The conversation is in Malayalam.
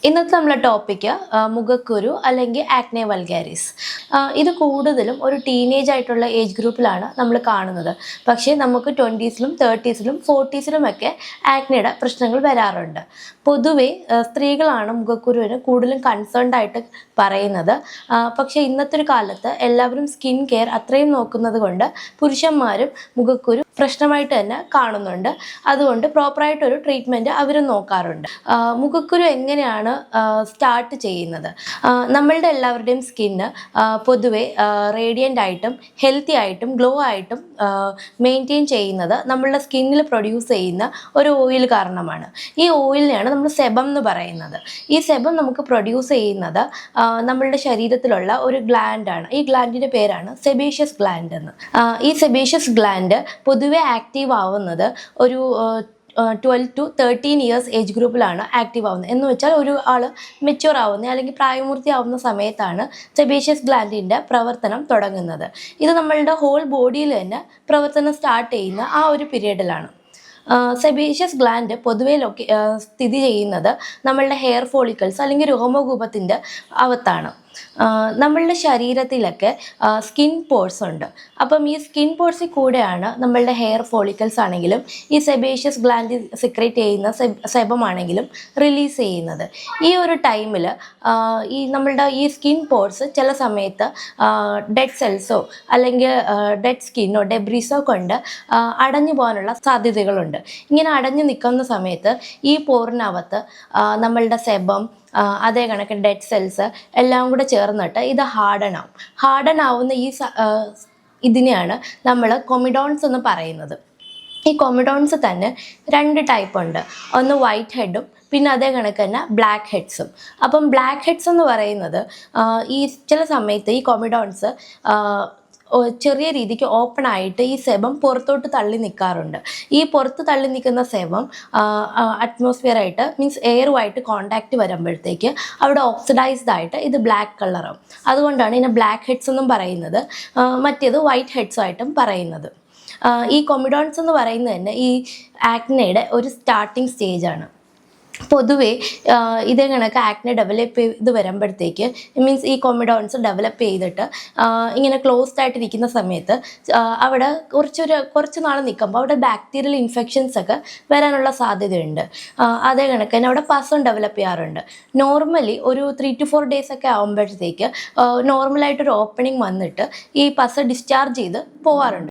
ഇന്നത്തെ നമ്മളെ ടോപ്പിക്ക് മുഖക്കുരു അല്ലെങ്കിൽ ആക്നെ വൾഗാരിസ്. ഇത് കൂടുതലും ഒരു ടീനേജ് ആയിട്ടുള്ള ഏജ് ഗ്രൂപ്പിലാണ് നമ്മൾ കാണുന്നത്. പക്ഷേ നമുക്ക് 20s-ലും 30s-ലും 40s-ലും ഒക്കെ ആക്നെയുടെ പ്രശ്നങ്ങൾ വരാറുണ്ട്. പൊതുവെ സ്ത്രീകളാണ് മുഖക്കുരുവിന് കൂടുതലും കൺസേൺഡ് ആയിട്ട് പറയുന്നത്. പക്ഷേ ഇന്നത്തെ ഒരു കാലത്ത് എല്ലാവരും സ്കിൻ കെയർ അത്രയും നോക്കുന്നത് കൊണ്ട് പുരുഷന്മാരും മുഖക്കുരു പ്രശ്നമായിട്ട് തന്നെ കാണുന്നുണ്ട്. അതുകൊണ്ട് പ്രോപ്പറായിട്ടൊരു ട്രീറ്റ്മെൻറ്റ് അവരും നോക്കാറുണ്ട്. മുഖക്കുരു എങ്ങനെയാണ് സ്റ്റാർട്ട് ചെയ്യുന്നത്? നമ്മളുടെ എല്ലാവരുടെയും സ്കിന്ന് പൊതുവെ റേഡിയൻ്റ് ആയിട്ടും ഹെൽത്തി ആയിട്ടും ഗ്ലോ ആയിട്ടും മെയിൻറ്റെയിൻ ചെയ്യുന്നത് നമ്മളുടെ സ്കിന്നിൽ പ്രൊഡ്യൂസ് ചെയ്യുന്ന ഒരു ഓയിൽ കാരണമാണ്. ഈ ഓയിലിനെയാണ് നമ്മൾ സെബം എന്ന് പറയുന്നത്. ഈ സെബം നമുക്ക് പ്രൊഡ്യൂസ് ചെയ്യുന്നത് നമ്മളുടെ ശരീരത്തിലുള്ള ഒരു ഗ്ലാൻഡാണ്. ഈ ഗ്ലാൻഡിൻ്റെ പേരാണ് സെബേഷ്യസ് ഗ്ലാൻഡ് എന്ന്. ഈ സെബേഷ്യസ് ഗ്ലാൻഡ് പൊതുവെ ആക്റ്റീവ് ആവുന്നത് ഒരു 12 to 13 ഇയേഴ്സ് ഏജ് ഗ്രൂപ്പിലാണ് ആക്റ്റീവ് ആവുന്നത്. എന്ന് വെച്ചാൽ ഒരു ആൾ മെച്യൂർ ആവുന്ന അല്ലെങ്കിൽ പ്രായപൂർത്തിയാവുന്ന സമയത്താണ് സെബേഷ്യസ് ഗ്ലാൻഡിൻ്റെ പ്രവർത്തനം തുടങ്ങുന്നത്. ഇത് നമ്മളുടെ ഹോൾ ബോഡിയിൽ തന്നെ പ്രവർത്തനം സ്റ്റാർട്ട് ചെയ്യുന്ന ആ ഒരു പീരീഡിലാണ്. സെബേഷ്യസ് ഗ്ലാൻഡ് പൊതുവെ സ്ഥിതി ചെയ്യുന്നത് നമ്മളുടെ ഹെയർ ഫോളിക്കിൾസ് അല്ലെങ്കിൽ രോമകൂപത്തിൻ്റെ അകത്താണ്. നമ്മളുടെ ശരീരത്തിലൊക്കെ സ്കിൻ പോർസ് ഉണ്ട്. അപ്പം ഈ സ്കിൻ പോർസിൽ കൂടെയാണ് നമ്മളുടെ ഹെയർ ഫോളിക്കിൾസ് ആണെങ്കിലും ഈ സെബേഷ്യസ് ഗ്ലാൻഡ് സിക്രേറ്റ് ചെയ്യുന്ന സെബമാണെങ്കിലും റിലീസ് ചെയ്യുന്നത്. ഈ ഒരു ടൈമിൽ ഈ നമ്മളുടെ ഈ സ്കിൻ പോർസ് ചില സമയത്ത് ഡെഡ് സെൽസോ അല്ലെങ്കിൽ ഡെഡ് സ്കിന്നോ ഡെബ്രീസോ കൊണ്ട് അടഞ്ഞു പോകാനുള്ള സാധ്യതകളുണ്ട്. ഇങ്ങനെ അടഞ്ഞു നിൽക്കുന്ന സമയത്ത് ഈ പോറിനകത്ത് നമ്മളുടെ സെബം അതേ കണക്ക് ഡെഡ് സെൽസ് എല്ലാം കൂടെ ചേർന്നിട്ട് ഇത് ഹാർഡൻ ആവുന്ന ഇതിനെയാണ് നമ്മൾ കൊമിഡോൺസ് എന്ന് പറയുന്നത്. ഈ കൊമിഡോൺസ് തന്നെ 2 ടൈപ്പ് ഉണ്ട്. ഒന്ന് വൈറ്റ് ഹെഡും പിന്നെ അതേ കണക്ക് തന്നെ ബ്ലാക്ക് ഹെഡ്സും. അപ്പം ബ്ലാക്ക് ഹെഡ്സ് എന്ന് പറയുന്നത് ഈ ചില സമയത്ത് ഈ കൊമിഡോൺസ് ചെറിയ രീതിക്ക് ഓപ്പൺ ആയിട്ട് ഈ സെബം പുറത്തോട്ട് തള്ളി നിൽക്കാറുണ്ട്. ഈ പുറത്ത് തള്ളി നിൽക്കുന്ന സെബം അറ്റ്മോസ്ഫിയറായിട്ട് മീൻസ് എയറുമായിട്ട് കോണ്ടാക്റ്റ് വരുമ്പോഴത്തേക്ക് അവിടെ ഓക്സിഡൈസ്ഡ് ആയിട്ട് ഇത് ബ്ലാക്ക് കളറാവും. അതുകൊണ്ടാണ് ഇതിനെ ബ്ലാക്ക് ഹെഡ്സ് എന്നും പറയുന്നത്, മറ്റേത് വൈറ്റ് ഹെഡ്സുമായിട്ടും പറയുന്നത്. ഈ കൊമിഡോൺസ് എന്ന് പറയുന്നത് തന്നെ ഈ ആക്നെയുടെ ഒരു സ്റ്റാർട്ടിങ് സ്റ്റേജാണ്. പൊതുവെ ഇതേ കണക്ക് ആക്നെ ഡെവലപ്പ് ചെയ്ത് വരുമ്പോഴത്തേക്ക് മീൻസ് ഈ കൊമിഡോൺസ് ഡെവലപ്പ് ചെയ്തിട്ട് ഇങ്ങനെ ക്ലോസ്ഡ് ആയിട്ടിരിക്കുന്ന സമയത്ത് അവിടെ കുറച്ച് നാൾ നിൽക്കുമ്പോൾ അവിടെ ബാക്ടീരിയൽ ഇൻഫെക്ഷൻസ് ഒക്കെ വരാനുള്ള സാധ്യതയുണ്ട്. അതേ കണക്ക് തന്നെ അവിടെ പസം ഡെവലപ്പ് ചെയ്യാറുണ്ട്. നോർമലി ഒരു 3 to 4 ഡേയ്സ് ഒക്കെ ആകുമ്പോഴത്തേക്ക് നോർമലായിട്ടൊരു ഓപ്പണിങ് വന്നിട്ട് ഈ പസ ഡിസ്ചാർജ് ചെയ്ത് പോകാറുണ്ട്.